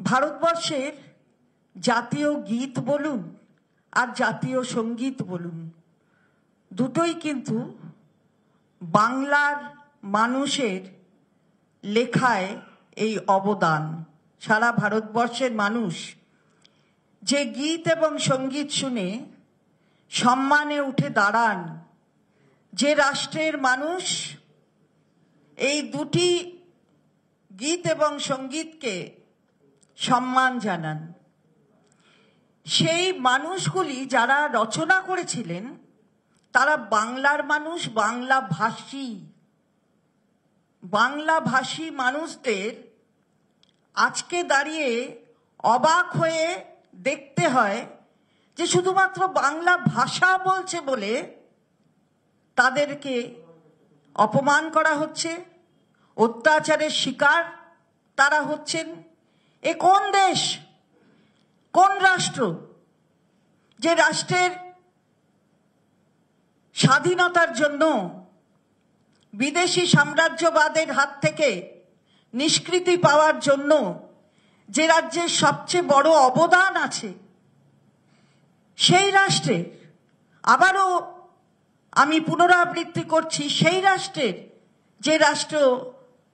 ভারতবর্ষের জাতীয় গীত বলুন আর জাতীয় সঙ্গীত বলুন, দুটোই কিন্তু বাংলার মানুষের লেখায় এই অবদান। সারা ভারতবর্ষের মানুষ যে গীত এবং সঙ্গীত শুনে সম্মানে উঠে দাঁড়ান, যে রাষ্ট্রের মানুষ এই দুটি গীত এবং সঙ্গীতকে সম্মান জানান, সেই মানুষগুলি যারা রচনা করেছিলেন তারা বাংলার মানুষ, বাংলাভাষী মানুষদের আজকে দাঁড়িয়ে অবাক হয়ে দেখতে হয় যে শুধুমাত্র বাংলা ভাষা বলছে বলে তাদেরকে অপমান করা হচ্ছে, অত্যাচারের শিকার তারা হচ্ছেন। এ কোন দেশ, কোন রাষ্ট্র, যে রাষ্ট্রের স্বাধীনতার জন্য বিদেশি সাম্রাজ্যবাদের হাত থেকে নিষ্কৃতি পাওয়ার জন্য যে রাজ্যের সবচেয়ে বড় অবদান আছে, সেই রাষ্ট্রের, আবারও আমি পুনরাবৃত্তি করছি, সেই রাষ্ট্রের যে রাষ্ট্র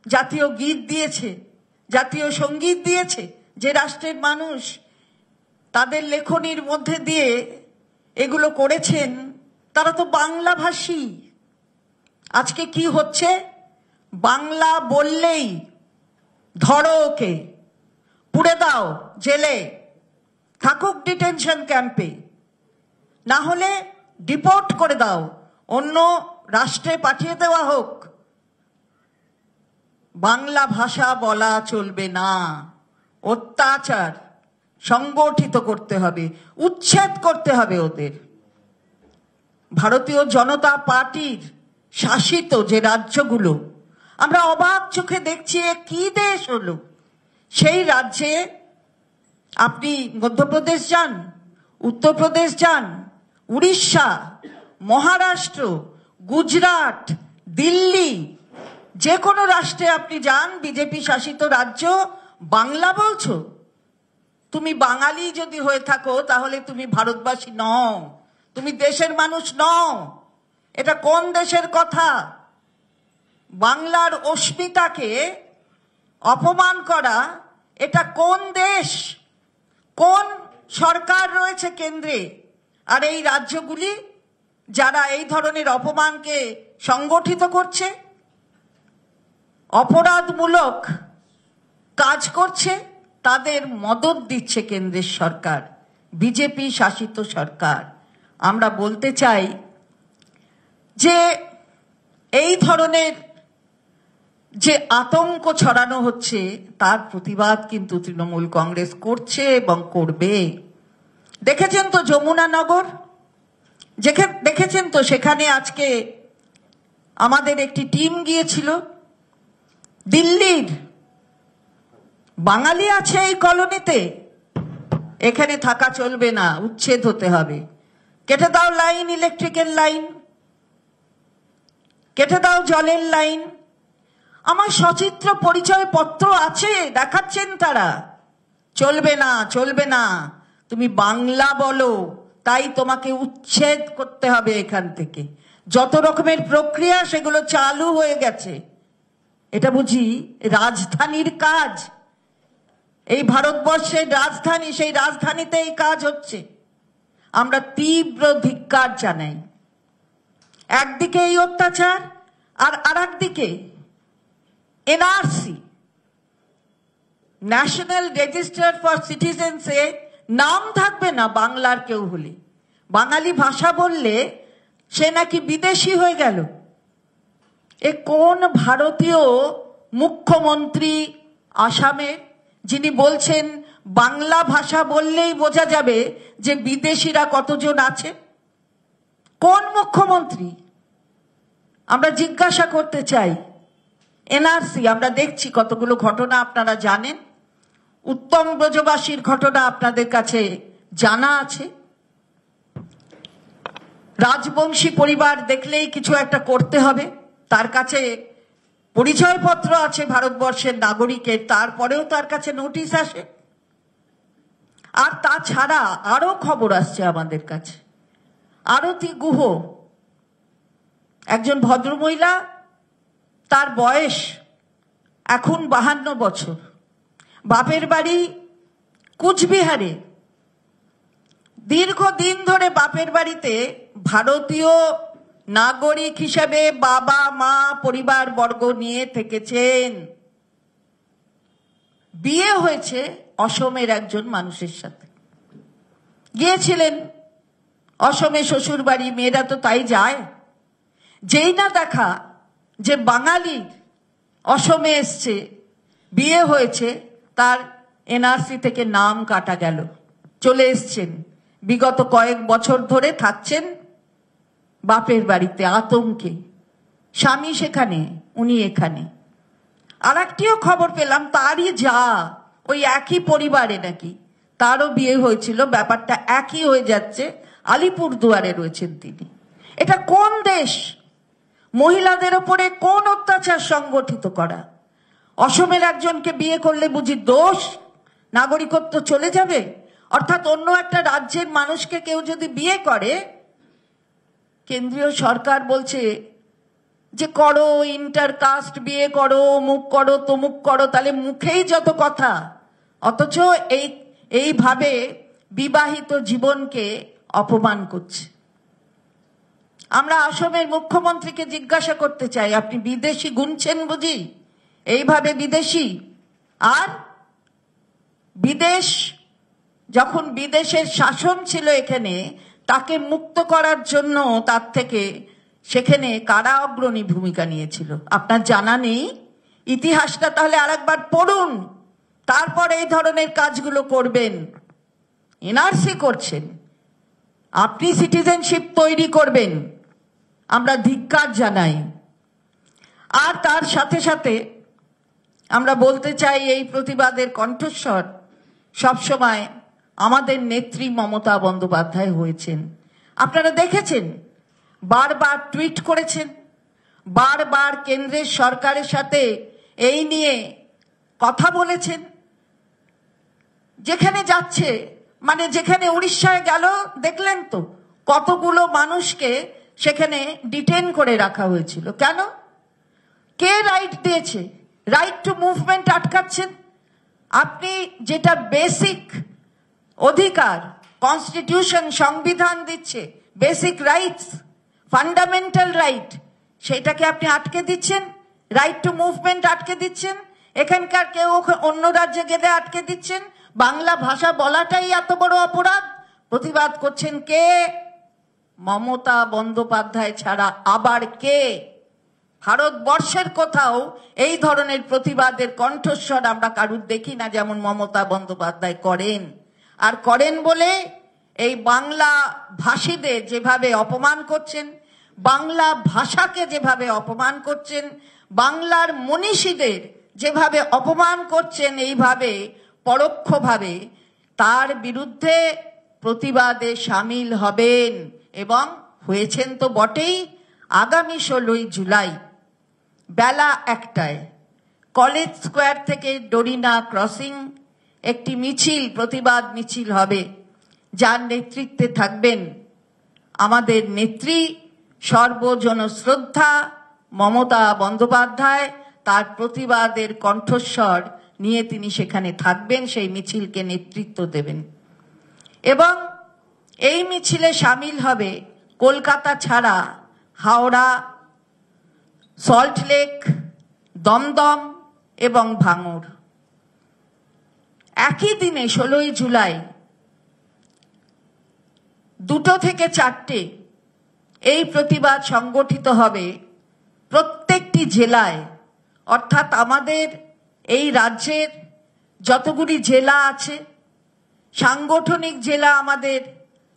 জাতীয় গীত দিয়েছে, জাতীয় সঙ্গীত দিয়েছে, যে রাষ্ট্রের মানুষ তাদের লেখনীর মধ্যে দিয়ে এগুলো করেছেন, তারা তো বাংলাভাষী। আজকে কি হচ্ছে? বাংলা বললেই ধরো ওকে, পুড়ে দাও জেলে, থাকুক ডিটেনশন ক্যাম্পে, না হলে ডিপোর্ট করে দাও, অন্য রাষ্ট্রে পাঠিয়ে দেওয়া হোক। বাংলা ভাষা বলা চলবে না। অত্যাচার সংগঠিত করতে হবে, উচ্ছেদ করতে হবে ওদের। ভারতীয় জনতা পার্টির শাসিত যে রাজ্যগুলো, আমরা অবাক চোখে দেখছি এ কি দেশ হলো। সেই রাজ্যে আপনি মধ্যপ্রদেশ যান, উত্তরপ্রদেশ যান, উড়িষ্যা, মহারাষ্ট্র, গুজরাট, দিল্লি, যে কোনো রাষ্ট্রে আপনি যান, বিজেপি শাসিত রাজ্য, বাংলা বলছো। তুমি বাঙালি যদি হয়ে থাকো তাহলে তুমি ভারতবাসী নও, তুমি দেশের মানুষ নও। এটা কোন দেশের কথা? বাংলার অস্মিতাকে অপমান করা, এটা কোন দেশ? কোন সরকার রয়েছে কেন্দ্রে? আর এই রাজ্যগুলি যারা এই ধরনের অপমানকে সংগঠিত করছে, অপরাধমূলক কাজ করছে, তাদের মদত দিচ্ছে কেন্দ্রের সরকার, বিজেপি শাসিত সরকার। আমরা বলতে চাই যে এই ধরনের যে আতঙ্ক ছড়ানো হচ্ছে তার প্রতিবাদ কিন্তু তৃণমূল কংগ্রেস করছে এবং করবে। দেখেছেন তো যমুনানগর, দেখেছেন তো সেখানে আজকে আমাদের একটি টিম গিয়েছিল। দিল্লির বাঙালি আছে এই কলোনিতে, এখানে থাকা চলবে না, উচ্ছেদ হতে হবে। কেটে দাও লাইন, ইলেকট্রিকের লাইন, কেটে দাও জলের লাইন। আমার সচিত্র পরিচয় পত্র আছে, দেখাচ্ছেন তারা। চলবে না, চলবে না, তুমি বাংলা বলো, তাই তোমাকে উচ্ছেদ করতে হবে এখান থেকে। যত রকমের প্রক্রিয়া সেগুলো চালু হয়ে গেছে। এটা বুঝি রাজধানীর কাজ? এই ভারতবর্ষের রাজধানী, সেই রাজধানীতে এই কাজ হচ্ছে। আমরা তীব্র ধিক্কার জানাই। একদিকে এই অত্যাচার, আর আরেকদিকে এনআরসি, ন্যাশনাল রেজিস্টার ফর সিটিজেন্সে নাম থাকবে না বাংলার কেউ হলে। বাঙালি ভাষা বললে সে নাকি বিদেশি হয়ে গেল। এ কোন ভারতীয় মুখ্যমন্ত্রী আসামের, যিনি বলছেন বাংলা ভাষা বললেই বোঝা যাবে যে বিদেশিরা কতজন আছে? কোন মুখ্যমন্ত্রী? আমরা জিজ্ঞাসা করতে চাই। এনআরসি, আমরা দেখছি কতগুলো ঘটনা আপনারা জানেন। উত্তম ব্রজবাসীর ঘটনা আপনাদের কাছে জানা আছে। রাজবংশী পরিবার দেখলেই কিছু একটা করতে হবে, তার কাছে পরিচয়পত্র আছে ভারতবর্ষের নাগরিকের, তারপরেও তার কাছে নোটিশ আসে। আর তাছাড়া আরো খবর আসছে আমাদের কাছে, আরতি গুহ একজন ভদ্রমহিলা, তার বয়স এখন 52 বছর, বাপের বাড়ি কুচবিহারে, দীর্ঘদিন ধরে বাপের বাড়িতে ভারতীয় নাগরিক হিসেবে বাবা মা পরিবার বর্গ নিয়ে থেকেছেন। বিয়ে হয়েছে অসমের একজন মানুষের সাথে, গিয়েছিলেন অসমে শ্বশুর বাড়ি, মেয়েরা তো তাই যায়। যেই না দেখা যে বাঙালি অসমে এসছে, বিয়ে হয়েছে, তার এনআরসি থেকে নাম কাটা গেল, চলে এসছেন, বিগত কয়েক বছর ধরে থাকছেন বাপের বাড়িতে আতঙ্কে, স্বামী সেখানে, উনি এখানে। আর একটিও খবর পেলাম, তারই যা ওই একই পরিবারে নাকি তারও বিয়ে হয়েছিল, ব্যাপারটা একই হয়ে যাচ্ছে, আলিপুরদুয়ারে রয়েছেন তিনি। এটা কোন দেশ? মহিলাদের ওপরে কোন অত্যাচার সংগঠিত করা? অসমের একজনকে বিয়ে করলে বুঝি দোষ, নাগরিকত্ব চলে যাবে? অর্থাৎ অন্য একটা রাজ্যের মানুষকে কেউ যদি বিয়ে করে, কেন্দ্রীয় সরকার বলছে যে করো, ইন্টারকাস্ট বিয়ে করো, অমুক করো, তমুক করো, তাহলে মুখেই যত কথা, অথচ এইভাবে বিবাহিত জীবনকে অপমান করছে। আমরা আসামের মুখ্যমন্ত্রীকে জিজ্ঞাসা করতে চাই, আপনি বিদেশি গুনছেন বুঝি? এইভাবে বিদেশি, আর বিদেশ, যখন বিদেশের শাসন ছিল এখানে, তাকে মুক্ত করার জন্য তার থেকে সেখানে কারা অগ্রণী ভূমিকা নিয়েছিল আপনার জানা নেই? ইতিহাসটা তাহলে আরেকবার পড়ুন, তারপর এই ধরনের কাজগুলো করবেন। এনআরসি করছেন, আপনি সিটিজেনশিপ তৈরি করবেন, আমরা ধিক্কার জানাই। আর তার সাথে সাথে আমরা বলতে চাই, এই প্রতিবাদের কণ্ঠস্বর সবসময় আমাদের নেত্রী মমতা বন্দ্যোপাধ্যায় হয়েছেন। আপনারা দেখেছেন, বারবার টুইট করেছেন, বারবার কেন্দ্রের সরকারের সাথে এই নিয়ে কথা বলেছেন। যেখানে যাচ্ছে, মানে যেখানে উড়িষ্যায় গেল, দেখলেন তো কতগুলো মানুষকে সেখানে ডিটেন করে রাখা হয়েছিল। কেন? কে রাইট দিয়েছে? রাইট টু মুভমেন্ট আটকাচ্ছেন। আপনি যেটা বেসিক অধিকার, কনস্টিটিউশন, সংবিধান দিচ্ছে, বেসিক রাইটস, ফান্ডামেন্টাল রাইট, সেটাকে আপনি আটকে দিচ্ছেন, রাইট টু মুভমেন্ট আটকে দিচ্ছেন। এখানকার কেউ অন্য রাজ্যে গেলে আটকে দিচ্ছেন। বাংলা ভাষা বলাটাই এত বড় অপরাধ। প্রতিবাদ করছেন কে? মমতা বন্দ্যোপাধ্যায় ছাড়া আবার কে? ভারতবর্ষের কোথাও এই ধরনের প্রতিবাদের কণ্ঠস্বর আমরা কারুর দেখি না, যেমন মমতা বন্দ্যোপাধ্যায় করেন। আর করেন বলে এই বাংলা ভাষীদের যেভাবে অপমান করছেন, বাংলা ভাষাকে যেভাবে অপমান করছেন, বাংলার মনীষীদের যেভাবে অপমান করছেন, এইভাবে পরোক্ষভাবে তার বিরুদ্ধে প্রতিবাদে সামিল হবেন, এবং হয়েছেন তো বটেই। আগামী 16ই জুলাই বেলা 1টায় কলেজ স্কোয়ার থেকে ডরিনা ক্রসিং একটি মিছিল, প্রতিবাদ মিছিল হবে, যার নেতৃত্বে থাকবেন আমাদের নেত্রী সর্বজনশ্রদ্ধা মমতা বন্দ্যোপাধ্যায়। তার প্রতিবাদের কণ্ঠস্বর নিয়ে তিনি সেখানে থাকবেন, সেই মিছিলকে নেতৃত্ব দেবেন। এবং এই মিছিলে সামিল হবে কলকাতা ছাড়া হাওড়া, সল্টলেক, দমদম এবং ভাঙড়। একই দিনে 16ই জুলাই 2টো থেকে 4টে এই প্রতিবাদ সংগঠিত হবে প্রত্যেকটি জেলায়। অর্থাৎ আমাদের এই রাজ্যের যতগুলি জেলা আছে, সাংগঠনিক জেলা আমাদের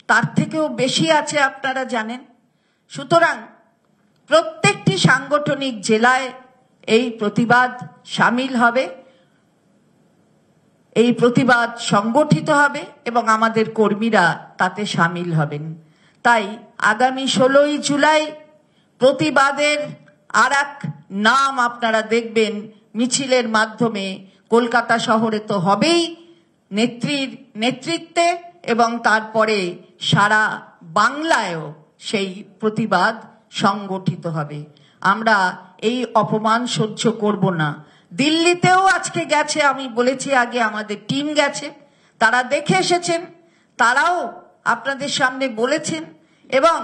তার থেকেও বেশি আছে, আপনারা জানেন। সুতরাং প্রত্যেকটি সাংগঠনিক জেলায় এই প্রতিবাদ সামিল হবে, এই প্রতিবাদ সংগঠিত হবে এবং আমাদের কর্মীরা তাতে সামিল হবেন। তাই আগামী 16ই জুলাই প্রতিবাদের আর এক নাম আপনারা দেখবেন মিছিলের মাধ্যমে। কলকাতা শহরে তো হবেই, নেত্রীর নেতৃত্বে এবং তারপরে সারা বাংলায়ও সেই প্রতিবাদ সংগঠিত হবে। আমরা এই অপমান সহ্য করব না। দিল্লিতেও আজকে গেছে, আমি বলেছি আগে, আমাদের টিম গেছে, তারা দেখে এসেছেন, তারাও আপনাদের সামনে বলেছেন এবং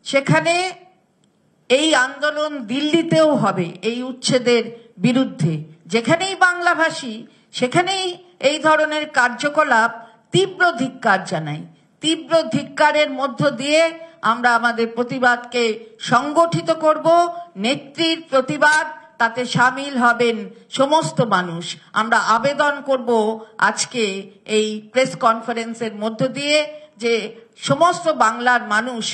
সেখানে এই আন্দোলন দিল্লিতেও হবে এই উচ্ছেদের বিরুদ্ধে। যেখানেই বাংলাভাষী সেখানেই এই ধরনের কার্যকলাপ তীব্র ধিক্কার জানাই। তীব্র ধিক্কারের মধ্য দিয়ে আমরা আমাদের প্রতিবাদকে সংগঠিত করব। নেত্রীর প্রতিবাদ, তাতে সামিল হবেন সমস্ত মানুষ। আমরা আবেদন করব আজকে এই প্রেস কনফারেন্সের মধ্য দিয়ে যে সমস্ত বাংলার মানুষ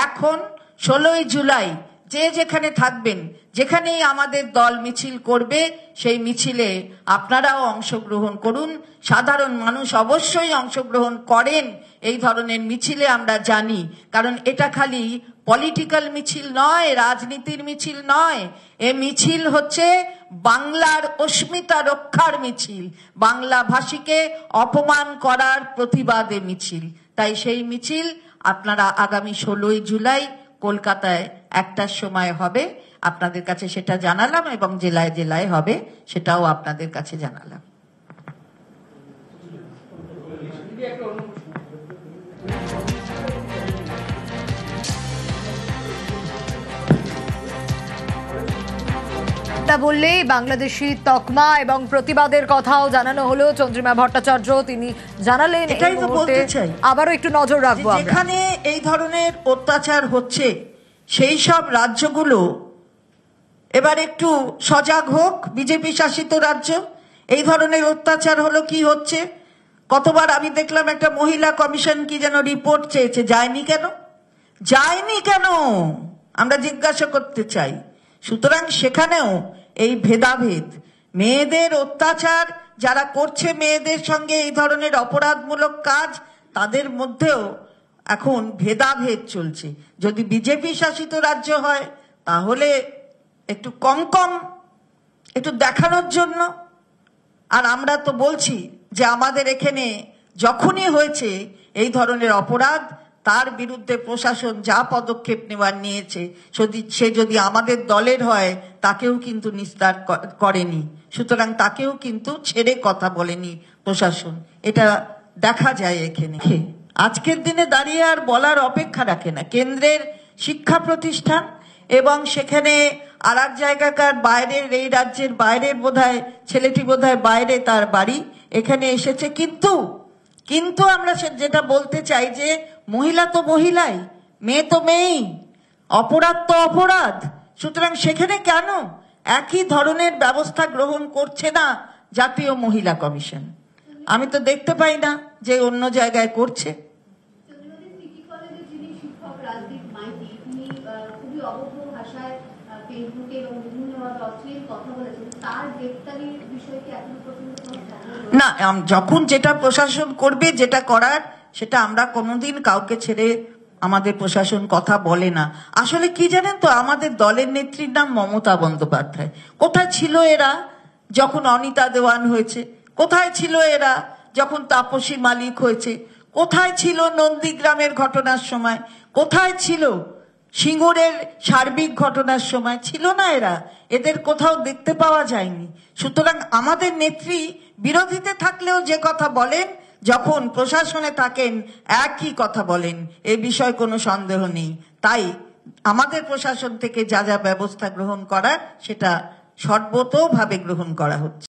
এখন 16ই জুলাই যে যেখানে থাকবেন, যেখানেই আমাদের দল মিছিল করবে, সেই মিছিলে আপনারাও অংশগ্রহণ করুন। সাধারণ মানুষ অবশ্যই অংশগ্রহণ করেন এই ধরনের মিছিলে, আমরা জানি, কারণ এটা খালি পলিটিক্যাল মিছিল নয়, রাজনীতির মিছিল নয়। এ মিছিল হচ্ছে বাংলার অস্মিতা রক্ষার মিছিল, বাংলা ভাষীকে অপমান করার প্রতিবাদে মিছিল। তাই সেই মিছিল আপনারা আগামী 16ই জুলাই কলকাতায় 1টার সময় হবে। আপনাদের কাছে সেটা জানালাম এবং জেলায় জেলায় হবে সেটাও আপনাদের কাছে জানালাম। বললে বাংলাদেশি তকমা এবং প্রতিবাদের কথাও জানানো হলো। চন্দ্রিমা ভট্টাচার্য তিনি জানালেন, এটাই তো বলতে চাই, আবারও একটু নজর রাখবো। যেখানে এই ধরনের অত্যাচার হচ্ছে সেই সব রাজ্যগুলো এবার একটু সজাগ হোক। বিজেপি শাসিত রাজ্য, এই ধরনের অত্যাচার হলো, কি হচ্ছে, কতবার আমি দেখলাম একটা মহিলা কমিশন কি যেন রিপোর্ট চেয়েছে, যায়নি কেন? যায়নি কেন আমরা জিজ্ঞাসা করতে চাই। সুতরাং সেখানেও এই ভেদাভেদ, মেয়েদের অত্যাচার যারা করছে, মেয়েদের সঙ্গে এই ধরনের অপরাধমূলক কাজ, তাদের মধ্যেও এখন ভেদাভেদ চলছে। যদি বিজেপি শাসিত রাজ্য হয় তাহলে একটু কম কম একটু দেখানোর জন্য। আর আমরা তো বলছি যে আমাদের এখানে যখনই হয়েছে এই ধরনের অপরাধ, তার বিরুদ্ধে প্রশাসন যা পদক্ষেপ নেওয়ার নিয়েছে, সে যদি আমাদের দলের হয় তাকেও কিন্তু নিস্তার করেনি। সুতরাং তাকেও কিন্তু ছেড়ে কথা বলেনি প্রশাসন, এটা দেখা যায় এখানে। আজকের দিনে দাঁড়িয়ে আর বলার অপেক্ষা রাখে না। কেন্দ্রের শিক্ষা প্রতিষ্ঠান এবং সেখানে আর এক জায়গাকার বাইরের, এই রাজ্যের বাইরের বোধহয় ছেলেটি, বোধহয় বাইরে তার বাড়ি, এখানে এসেছে। কিন্তু আমরা যেটা বলতে চাই যে মহিলা তো মহিলাই, মেয়ে তো মেয়েই, অপরাধ তো অপরাধ। সুতরাং সেখানে কেন একই ধরনের ব্যবস্থা গ্রহণ করছে না জাতীয় মহিলা কমিশন? আমি তো দেখতে পাই না যে অন্য জায়গায় করছে। না, যখন যেটা প্রশাসন করবে, যেটা করার, সেটা আমরা কোনোদিন কাউকে ছেড়ে আমাদের প্রশাসন কথা বলে না। আসলে কি জানেন তো, আমাদের দলের নেত্রীর নাম মমতা বন্দ্যোপাধ্যায়। কোথায় ছিল এরা যখন অনিতা দেওয়ান হয়েছে? কোথায় ছিল এরা যখন তাপসী মালিক হয়েছে? কোথায় ছিল নন্দীগ্রামের ঘটনার সময়? কোথায় ছিল সিঙ্গুরের সার্বিক ঘটনার সময়? ছিল না এরা, এদের কোথাও দেখতে পাওয়া যায়নি। সুতরাং আমাদের নেত্রী বিরোধীতে থাকলেও যে কথা বলেন, যখন প্রশাসনে থাকেন একই কথা বলেন, এ বিষয়ে কোনো সন্দেহ নেই। তাই আমাদের প্রশাসন থেকে যা যা ব্যবস্থা গ্রহণ করার, সেটা সর্বতোভাবে গ্রহণ করা হচ্ছে।